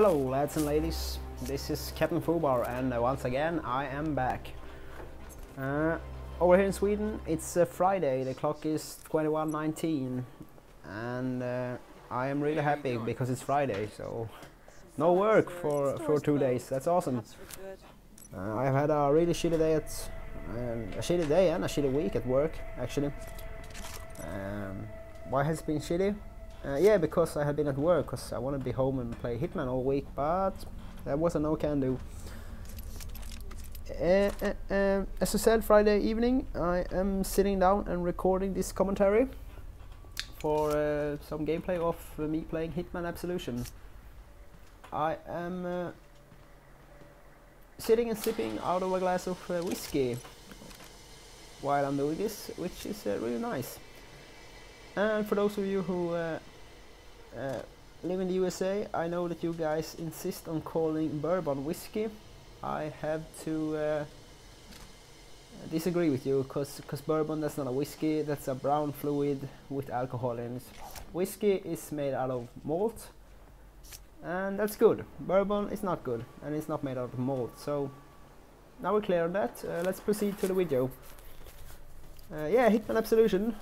Hello lads and ladies, this is Captain Fubar and once again I am back. Over here in Sweden it's Friday, the clock is 21:19 and I am really happy because it's Friday, so no work for 2 days, that's awesome. I've had a really shitty day and a shitty week at work actually. Why has it been shitty? Yeah, because I had been at work, because I want to be home and play Hitman all week, but that was a no can do. As I said, Friday evening I am sitting down and recording this commentary for some gameplay of me playing Hitman Absolution. I am sitting and sipping out of a glass of whiskey while I'm doing this, which is really nice. And for those of you who live in the USA, I know that you guys insist on calling bourbon whiskey. I have to disagree with you, because bourbon, that's not a whiskey, that's a brown fluid with alcohol in it. Whiskey is made out of malt, and that's good. Bourbon is not good, and it's not made out of malt. So now we're clear on that. Let's proceed to the video. Yeah, Hitman Absolution.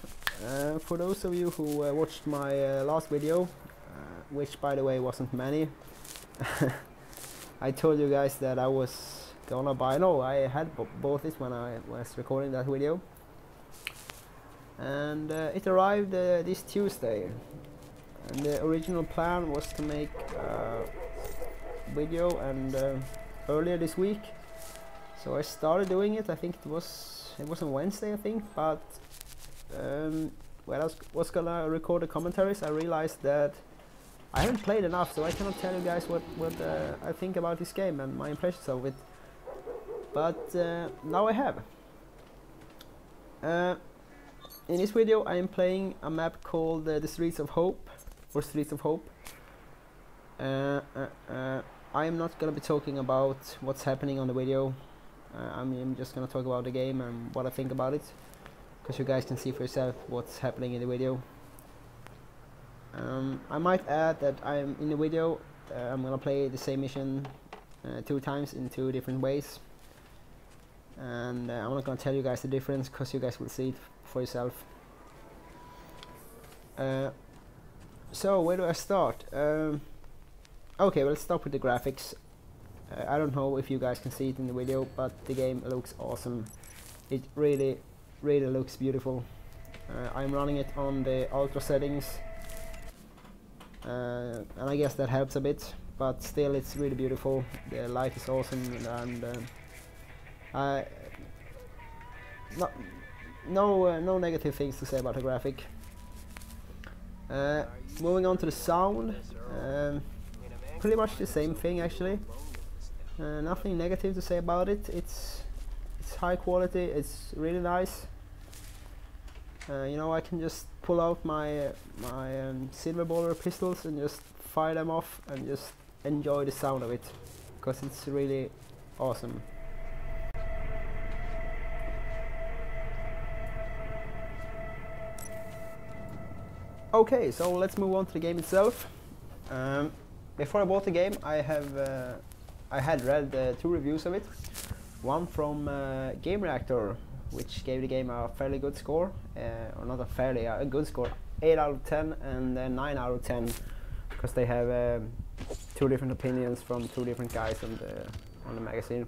For those of you who watched my last video, which by the way wasn't many, I told you guys that I was gonna buy, no, I had bought this when I was recording that video, and it arrived this Tuesday, and the original plan was to make a video and earlier this week, so I started doing it. I think it was on Wednesday, I think, but when I was gonna record the commentaries, I realized that I haven't played enough, so I cannot tell you guys what I think about this game and my impressions of it. But now I have. In this video I am playing a map called the Streets of Hope, or Streets of Hope. I am not gonna be talking about what's happening on the video. I'm just gonna talk about the game and what I think about it, because you guys can see for yourself what's happening in the video. I might add that I'm in the video, I'm gonna play the same mission 2 times in 2 different ways, and I'm not gonna tell you guys the difference, because you guys will see it for yourself. So where do I start? Okay, let's start with the graphics. I don't know if you guys can see it in the video, but the game looks awesome. It really looks beautiful. I'm running it on the ultra settings, and I guess that helps a bit, but still it's really beautiful. The light is awesome, and no negative things to say about the graphic. Moving on to the sound, pretty much the same thing actually. Nothing negative to say about it. It's high quality, it's really nice. You know, I can just pull out my silver baller pistols and just fire them off and just enjoy the sound of it, because it's really awesome. Okay, so let's move on to the game itself. Before I bought the game, I had read 2 reviews of it. One from Game Reactor, which gave the game a fairly good score, or not a fairly, a good score, 8 out of 10 and 9 out of 10, because they have 2 different opinions from 2 different guys on the magazine.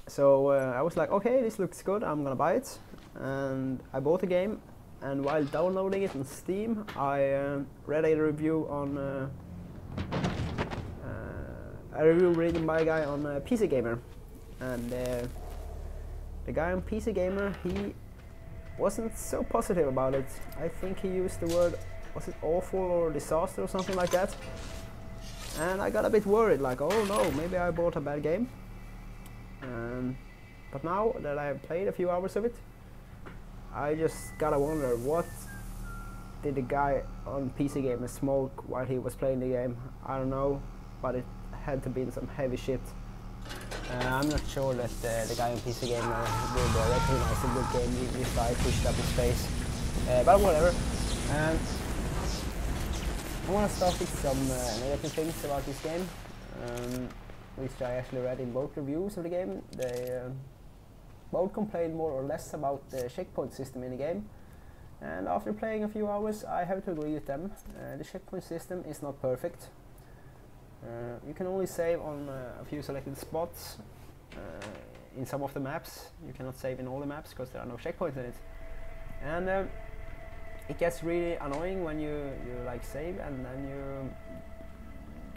So I was like, okay, this looks good, I'm gonna buy it, and I bought the game. And while downloading it on Steam, I read a review on a review written by a guy on PC Gamer, and the guy on PC Gamer, he wasn't so positive about it. I think he used the word, was it awful or disaster or something like that, and I got a bit worried, like, oh no, maybe I bought a bad game. But now that I've played a few hours of it, I just gotta wonder, what did the guy on PC Gamer smoke while he was playing the game? I don't know, but it had to be some heavy shit. I'm not sure that the guy on PC Gamer would recognize a good game even if I pushed up his face, but whatever. I want to start with some negative things about this game, which I actually read in both reviews of the game. They both complain more or less about the checkpoint system in the game, and after playing a few hours I have to agree with them. The checkpoint system is not perfect. You can only save on a few selected spots in some of the maps. You cannot save in all the maps because there are no checkpoints in it, and it gets really annoying when you like save and then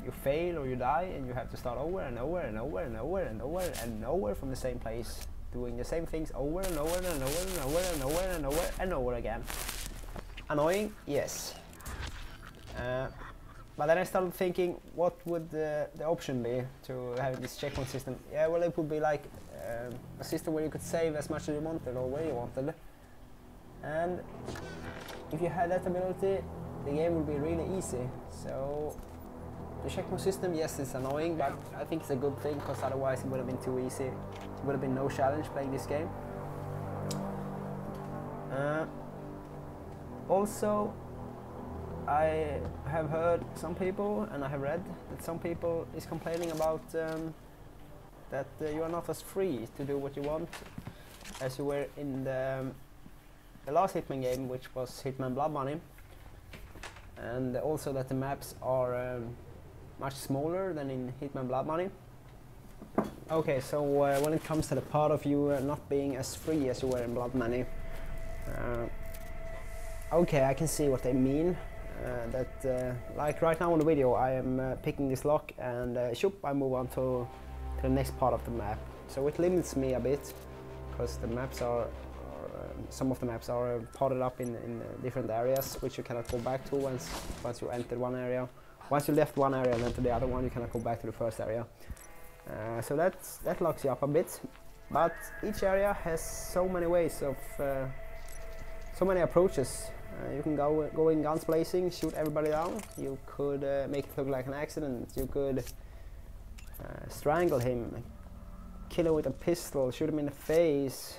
you fail or you die and you have to start over and over and over and over and over and over from the same place, doing the same things over and over and over and over and over and over and over again. Annoying, yes. But then I started thinking, what would the option be to have this checkpoint system? Yeah, well, it would be like a system where you could save as much as you wanted or where you wanted. And if you had that ability, the game would be really easy. So the checkpoint system, yes, it's annoying, but I think it's a good thing, because otherwise it would have been too easy. It would have been no challenge playing this game. Also, I have heard some people, and I have read that some people is complaining about that you are not as free to do what you want as you were in the last Hitman game, which was Hitman Blood Money, and also that the maps are much smaller than in Hitman Blood Money. Okay, so when it comes to the part of you not being as free as you were in Blood Money, okay, I can see what they mean. Like right now on the video, I am picking this lock and shoop, I move on to the next part of the map. So it limits me a bit, because the maps are some of the maps are potted up in different areas, which you cannot go back to once you entered one area. Once you left one area and entered the other one, you cannot go back to the first area. So that locks you up a bit. But each area has so many ways of, so many approaches. You can go in guns blazing, shoot everybody down. You could make it look like an accident. You could strangle him, kill him with a pistol, shoot him in the face.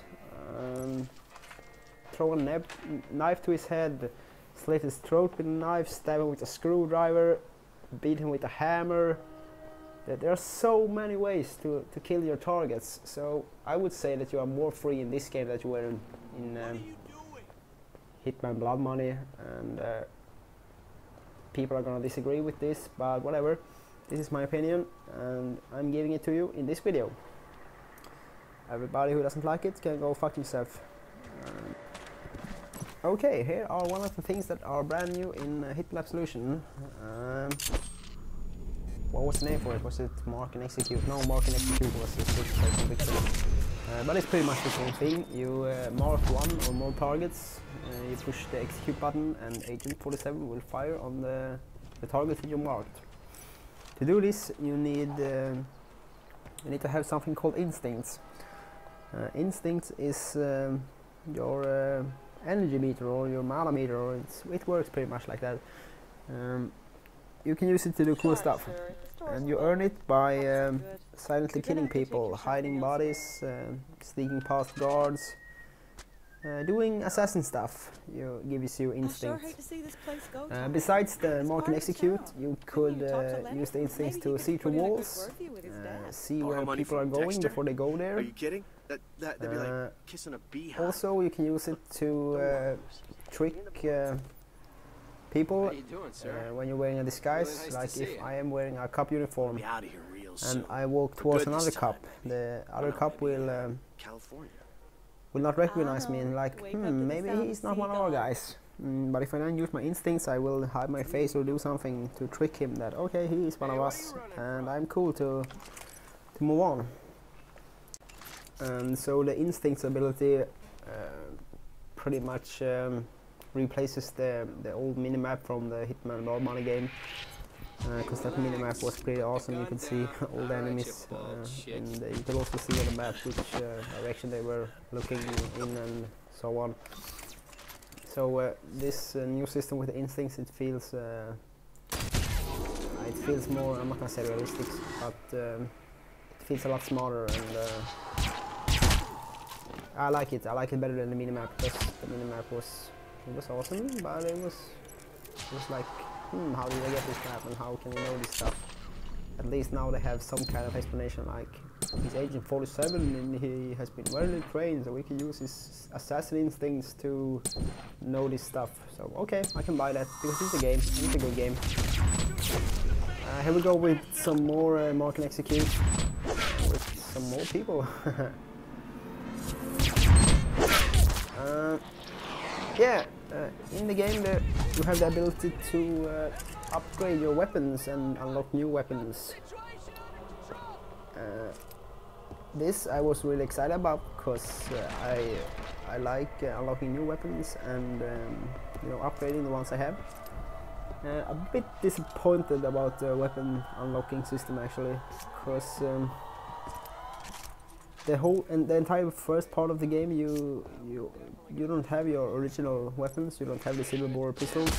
Throw a knife to his head, slit his throat with a knife, stab him with a screwdriver, beat him with a hammer. There are so many ways to kill your targets, so I would say that you are more free in this game than you were in Hitman Blood Money, and people are gonna disagree with this, but whatever. This is my opinion, and I'm giving it to you in this video. Everybody who doesn't like it can go fuck himself. Okay, here are one of the things that are brand new in Hitman Absolution. What was the name for it? Was it Mark and Execute? No, Mark and Execute was the switch victory. But it's pretty much the same thing. You mark one or more targets, you push the execute button, and Agent 47 will fire on the targets that you marked. To do this, you need to have something called instincts. Instincts is your energy meter or your mana meter, or it works pretty much like that. You can use it to do cool stuff, and you earn it by silently killing people, hiding bodies, sneaking past guards, doing assassin stuff. Gives you instincts. Besides the mark and execute, you could use the instincts to see through walls, see where people are going before they go there. Are you kidding? That'd be like kissing a beehive. Also, you can use it to trick people when you're wearing a disguise. Like if I am wearing a cop uniform and I walk towards another cop, the other cop will not recognize me and like, maybe he's not one of our guys. But if I then use my instincts, I will hide my face or do something to trick him that, okay, he is one of us and I'm cool to move on. And so the instincts ability pretty much replaces the old minimap from the Hitman Blood Money game, because that minimap was pretty awesome. You could see all the enemies, and you could also see on the map which direction they were looking in and so on. So this new system with the instincts, it feels more, I'm not gonna say realistic, but it feels a lot smarter, and I like it better than the minimap, because the minimap was awesome, but it was like how did I get this map and how can you know this stuff? At least now they have some kind of explanation, like he's Agent 47 and he has been well trained, so we can use his assassin instincts to know this stuff. So okay, I can buy that because it's a game, and it's a good game. Here we go with some more mark and execute with some more people. Yeah, in the game you have the ability to upgrade your weapons and unlock new weapons. This I was really excited about because I like unlocking new weapons and you know, upgrading the ones I have. A bit disappointed about the weapon unlocking system actually, because the entire first part of the game you don't have your original weapons. You don't have the silver bore pistols,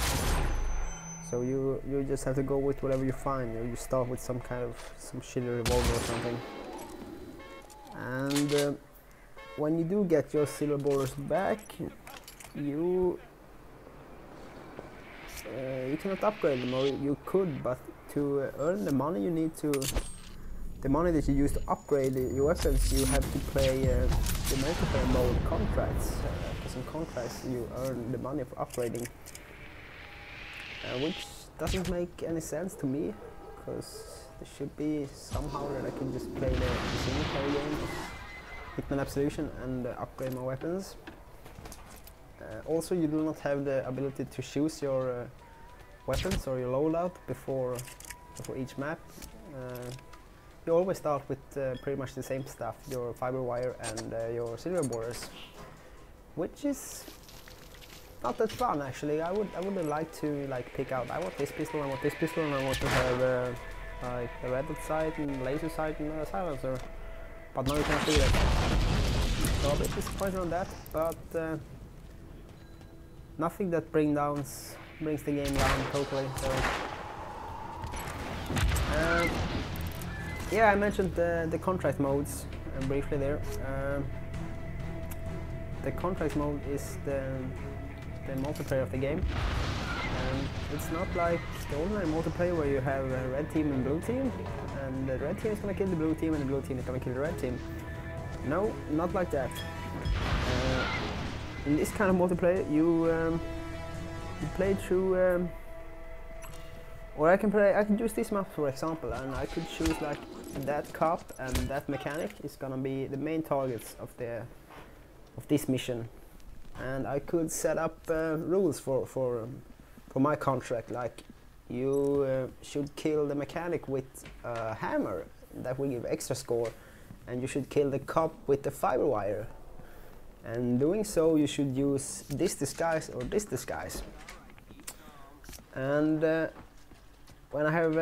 so you just have to go with whatever you find. You start with some shitty revolver or something, and when you do get your silver bores back, you cannot upgrade them, or you could, but to earn the money you need to. The money that you use to upgrade your weapons, you have to play the multiplayer mode contracts. For some contracts you earn the money for upgrading, which doesn't make any sense to me, because there should be somehow that I can just play the single player game of Hitman Absolution and upgrade my weapons. Also, you do not have the ability to choose your weapons or your loadout before each map. You always start with pretty much the same stuff, your fiber wire and your silver bores, which is not that fun actually. I would like to pick out, I want this pistol, I want this pistol, and I want to have like a red dot sight and laser sight and a silencer, but now you can't do that. So a bit disappointed on that, but nothing that brings the game down totally. So. Yeah, I mentioned the contract modes briefly there. The contract mode is the multiplayer of the game. It's not like the ordinary multiplayer where you have a red team and blue team, and the red team is gonna kill the blue team and the blue team is gonna kill the red team. No, not like that. In this kind of multiplayer, you play through. Or I can use this map for example, and I could choose like that cop and that mechanic is gonna be the main targets of this mission, and I could set up rules for my contract, like you should kill the mechanic with a hammer, that will give extra score, and you should kill the cop with the fiber wire, and doing so you should use this disguise or this disguise. And when I have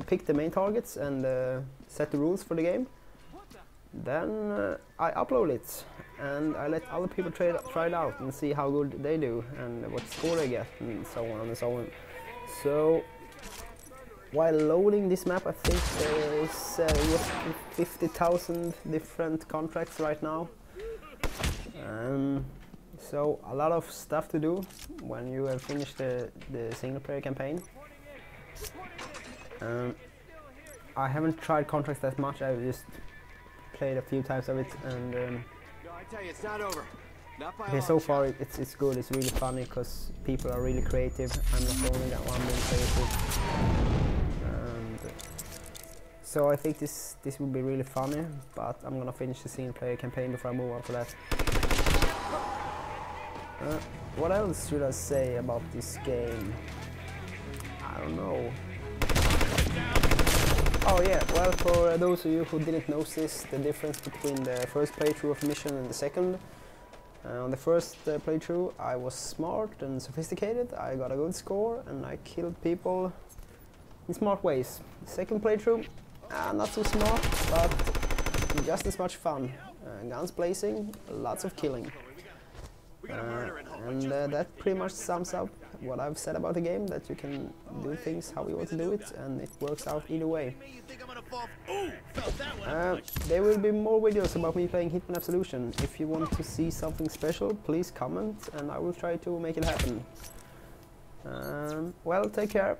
picked the main targets and set the rules for the game, then I upload it and I let other people try it out and see how good they do and what score they get, and so on and so on. So while loading this map, I think there is 50,000 different contracts right now. So a lot of stuff to do when you have finished the single player campaign. I haven't tried contracts that much, I've just played a few times of it, and okay, so far it's good, it's really funny because people are really creative. I'm not the only one being creative. And so I think this will be really funny, but I'm gonna finish the single player campaign before I move on to that. What else should I say about this game? I don't know. Oh yeah, well, for those of you who didn't notice the difference between the first playthrough of the mission and the second. On the first playthrough I was smart and sophisticated, I got a good score and I killed people in smart ways. The second playthrough, not so smart, but just as much fun. Guns blazing, lots of killing. And that pretty much sums up what I've said about the game, that you can do things how you want to do it, and it works out either way. There will be more videos about me playing Hitman Absolution. If you want to see something special, please comment and I will try to make it happen. Well, take care.